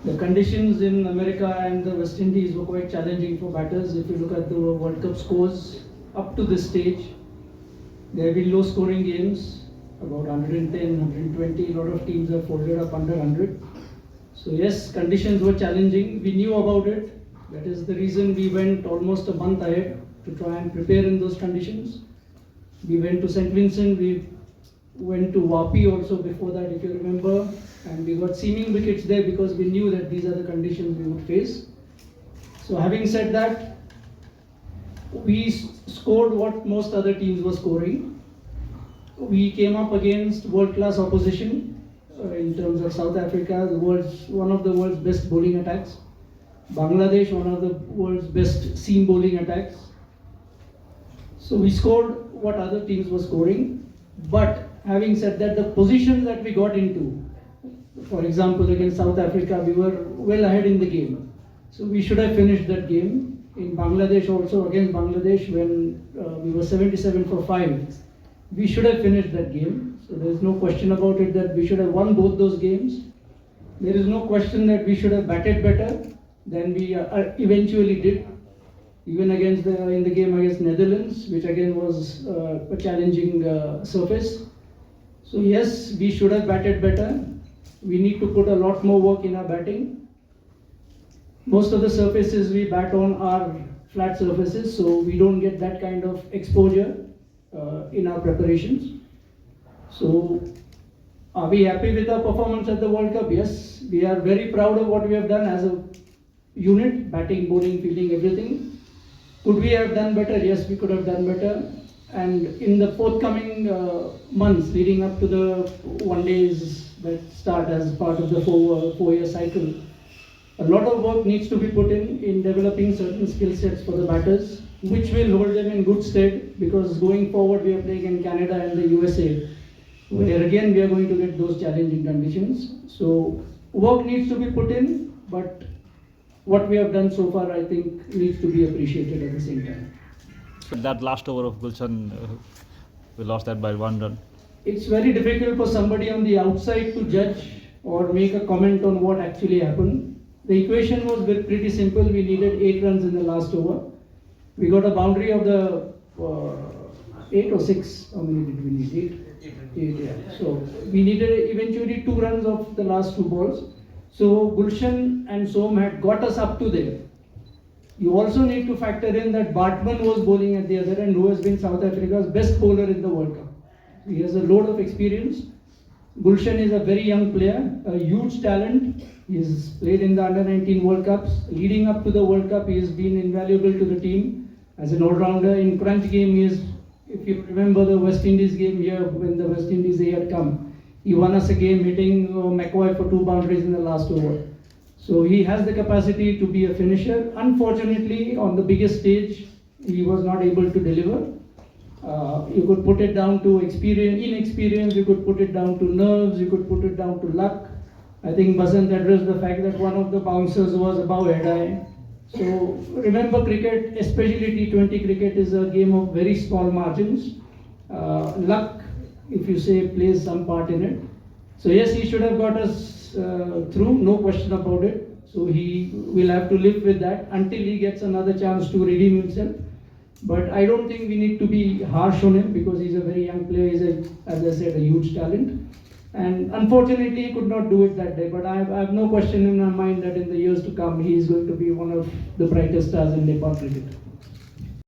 The conditions in America and the West Indies were quite challenging for batters. If you look at the World Cup scores up to this stage, there have been low scoring games, about 110, 120. A lot of teams have folded up under 100. So yes, conditions were challenging. We knew about it. That is the reason we went almost a month ahead to try and prepare in those conditions. We went to St. Vincent, we went to Wapi also before that, if you remember, and we got seaming wickets there because we knew that these are the conditions we would face. So having said that, we scored what most other teams were scoring. We came up against world-class opposition in terms of South Africa, one of the world's best bowling attacks. Bangladesh, one of the world's best seam bowling attacks. So we scored what other teams were scoring. But having said that, the positions that we got into, for example, against South Africa, we were well ahead in the game. So we should have finished that game. In Bangladesh also, against Bangladesh, when we were 77 for 5, we should have finished that game. So there is no question about it that we should have won both those games. There is no question that we should have batted better than we eventually did. Even in the game against Netherlands, which again was a challenging surface. So yes, we should have batted better. We need to put a lot more work in our batting. Most of the surfaces we bat on are flat surfaces, so we don't get that kind of exposure in our preparations. So are we happy with our performance at the World Cup? Yes, we are very proud of what we have done as a unit, batting, bowling, fielding, everything. Could we have done better? Yes, we could have done better. And in the forthcoming months leading up to the one days that start as part of the four-year cycle, a lot of work needs to be put in developing certain skill sets for the batters, which will hold them in good stead, because going forward we are playing in Canada and the USA, where again we are going to get those challenging conditions. So work needs to be put in, but what we have done so far, I think, needs to be appreciated at the same time. That last over of Gulshan, we lost that by 1 run. It's very difficult for somebody on the outside to judge or make a comment on what actually happened. The equation was pretty simple. We needed 8 runs in the last over. We got a boundary of the 8 or 6. How many did we need? 8, yeah. So we needed eventually 2 runs of the last 2 balls. So Gulshan and Som had got us up to there. You also need to factor in that Bartman was bowling at the other end, who has been South Africa's best bowler in the World Cup. He has a load of experience. Gulshan is a very young player, a huge talent. He has played in the Under-19 World Cups. Leading up to the World Cup, he has been invaluable to the team as an all-rounder. In crunch game, he is, if you remember the West Indies game here, when the West Indies A had come, he won us a game hitting McCoy for 2 boundaries in the last over. So he has the capacity to be a finisher. Unfortunately, on the biggest stage, he was not able to deliver. You could put it down to inexperience, you could put it down to nerves, you could put it down to luck. I think Basant addressed the fact that one of the bouncers was above head high. So remember, cricket, especially T20 cricket, is a game of very small margins. Luck, if you say, plays some part in it. So yes, he should have got us through, no question about it. So he will have to live with that until he gets another chance to redeem himself. But I don't think we need to be harsh on him, because he's a very young player. He's, as I said, a huge talent. And unfortunately, he could not do it that day. But I have no question in my mind that in the years to come, he is going to be one of the brightest stars in Nepal cricket.